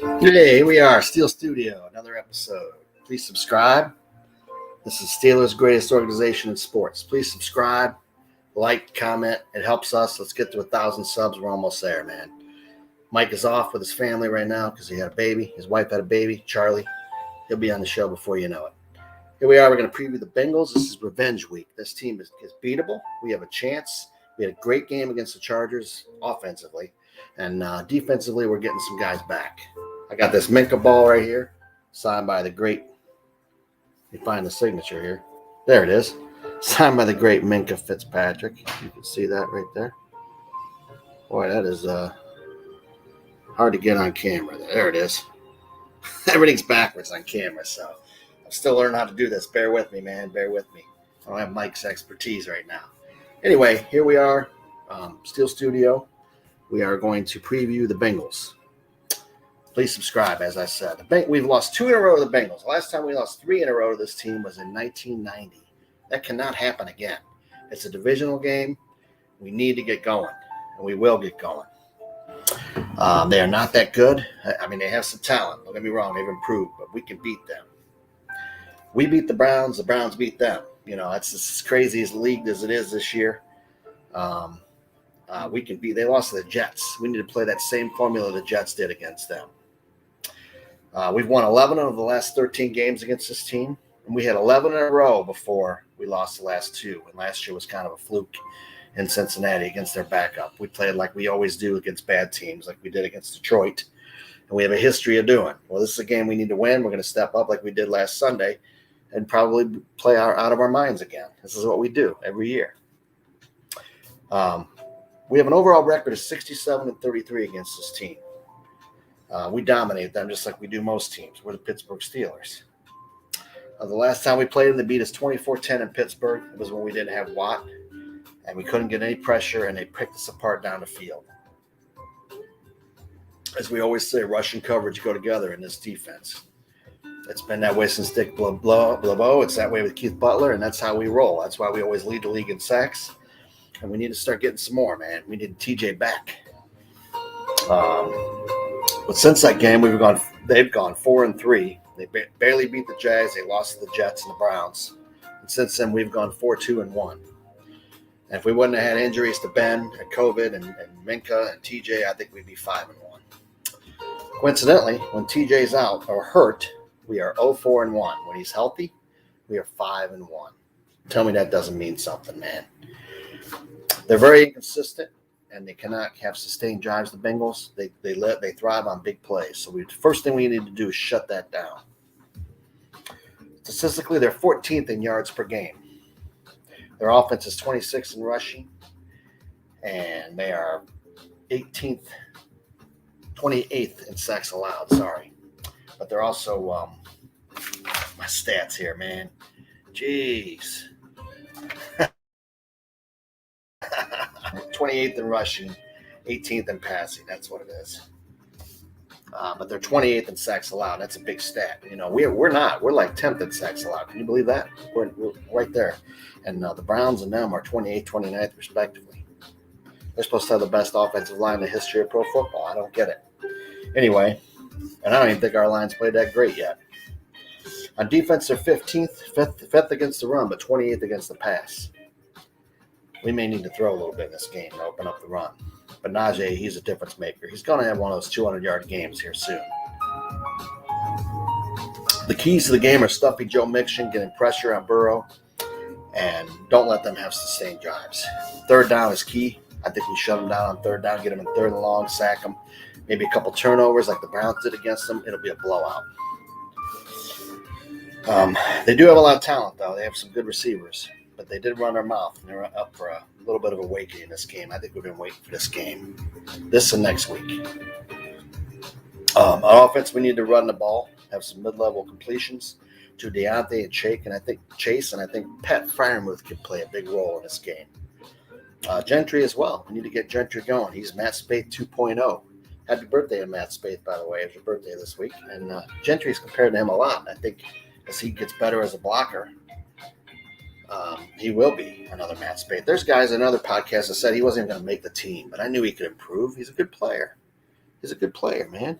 Hey, here we are, Steel Studio, another episode. Please subscribe. This is Steelers' greatest organization in sports. Please subscribe, like, comment. It helps us. Let's get to 1,000 subs. We're almost there, man. Mike is off with his family right now because he had a baby. His wife had a baby, Charlie. He'll be on the show before you know it. Here we are. We're going to preview the Bengals. This is revenge week. This team is beatable. We have a chance. We had a great game against the Chargers offensively. And defensively, we're getting some guys back. I got this Minka ball right here, signed by the great, you find the signature here. There it is. Signed by the great Minka Fitzpatrick. You can see that right there. Boy, that is hard to get on camera. There it is. Everything's backwards on camera, so I'm still learning how to do this. Bear with me, man. Bear with me. I don't have Mike's expertise right now. Anyway, here we are, Steel Studio. We are going to preview the Bengals. Please subscribe, as I said. We've lost 2 in a row to the Bengals. The last time we lost 3 in a row to this team was in 1990. That cannot happen again. It's a divisional game. We need to get going, and we will get going. They are not that good. I mean, they have some talent. Don't get me wrong. They've improved, but we can beat them. We beat the Browns. The Browns beat them. You know, it's as crazy as league as it is this year. We can beat. They lost to the Jets. We need to play that same formula the Jets did against them. We've won 11 of the last 13 games against this team, and we had 11 in a row before we lost the last 2. And last year was kind of a fluke in Cincinnati against their backup. We played like we always do against bad teams, like we did against Detroit, and we have a history of doing. Well, this is a game we need to win. We're going to step up like we did last Sunday and probably play out of our minds again. This is what we do every year. We have an overall record of 67-33 against this team. We dominate them just like we do most teams. We're the Pittsburgh Steelers. The last time we played them, they beat us 24-10 in Pittsburgh. It was when we didn't have Watt, and we couldn't get any pressure, and they picked us apart down the field. As we always say, rush and coverage go together in this defense. It's been that way since Dick LeBeau. It's that way with Keith Butler, and that's how we roll. That's why we always lead the league in sacks, and we need to start getting some more, man. We need TJ back. But since that game, they've gone 4-3. They barely beat the Jags. They lost to the Jets and the Browns. And since then, we've gone 4-2-1. And if we wouldn't have had injuries to Ben and COVID and Minka and TJ, I think we'd be 5-1. Coincidentally, when TJ's out or hurt, we are 0-4-1. When he's healthy, we are 5-1. Tell me that doesn't mean something, man. They're very inconsistent, and they cannot have sustained drives. The Bengals, they thrive on big plays. So the first thing we need to do is shut that down. Statistically, they're 14th in yards per game. Their offense is 26th in rushing, and they are 28th in sacks allowed. Sorry, but they're also my stats here, man. Jeez. 28th in rushing, 18th in passing. That's what it is. But they're 28th in sacks allowed. That's a big stat. You know, we're not. We're like 10th in sacks allowed. Can you believe that? We're right there. And the Browns and them are 28th, 29th, respectively. They're supposed to have the best offensive line in the history of pro football. I don't get it. Anyway, and I don't even think our line's played that great yet. On defense, they're 5th against the run, but 28th against the pass. We may need to throw a little bit in this game to open up the run. But Najee, he's a difference maker. He's going to have one of those 200-yard games here soon. The keys to the game are stuffing Joe Mixon, getting pressure on Burrow, and don't let them have sustained drives. Third down is key. I think we shut them down on third down, get them in third and long, sack them. Maybe a couple turnovers like the Browns did against them. It'll be a blowout. They do have a lot of talent, though. They have some good receivers. But they did run their mouth, and they're up for a little bit of awakening in this game. I think we've been waiting for this game, this and next week. On offense, we need to run the ball, have some mid-level completions to Deontay and Chase, and I think Pat Freiermuth could play a big role in this game. Gentry as well. We need to get Gentry going. He's Matt Spaeth 2.0. Happy birthday to Matt Spaeth, by the way. It was your birthday this week. And Gentry's compared to him a lot. I think as he gets better as a blocker, he will be another Matt Spaeth. There's guys in other podcasts that said he wasn't even going to make the team, but I knew he could improve. He's a good player. He's a good player, man.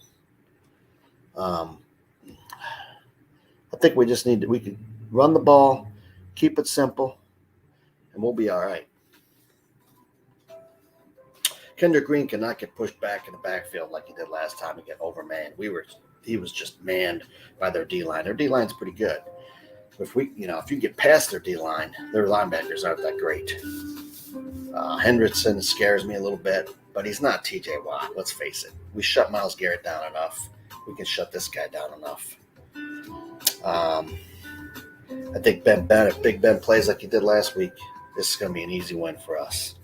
I think we just we can run the ball, keep it simple, and we'll be all right. Kendrick Green cannot get pushed back in the backfield like he did last time and get overmanned. He was just manned by their D-line. Their D-line's pretty good. If you get past their D-line, their linebackers aren't that great. Hendrickson scares me a little bit, but he's not T.J. Watt. Let's face it. We shut Myles Garrett down enough. We can shut this guy down enough. I think if Big Ben plays like he did last week, this is going to be an easy win for us.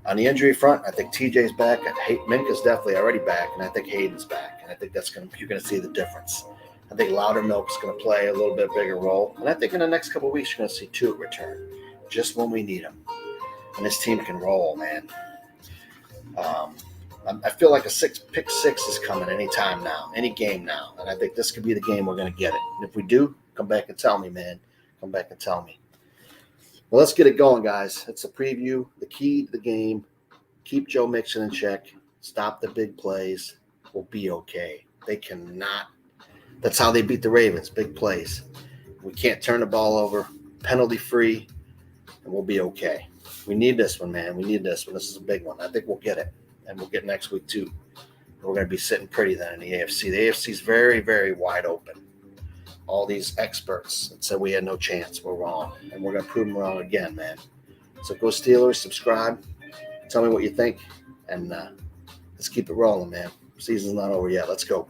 On the injury front, I think TJ's back. Minka's definitely already back, and I think Hayden's back. And I think you're going to see the difference. I think Loudermilk's going to play a little bit bigger role. And I think in the next couple of weeks, you're going to see Tuitt return, just when we need him. And this team can roll, man. I feel like pick six is coming any time now, any game now. And I think this could be the game we're going to get it. And if we do, come back and tell me, man. Come back and tell me. Well, let's get it going, guys. It's a preview. The key to the game, keep Joe Mixon in check. Stop the big plays. We'll be okay. They cannot. That's how they beat the Ravens, big plays. We can't turn the ball over, penalty-free, and we'll be okay. We need this one, man. We need this one. This is a big one. I think we'll get it, and we'll get next week too. We're going to be sitting pretty then in the AFC. The AFC is very, very wide open. All these experts that said we had no chance were wrong, and we're going to prove them wrong again, man. So go Steelers, subscribe, tell me what you think, and let's keep it rolling, man. Season's not over yet. Let's go.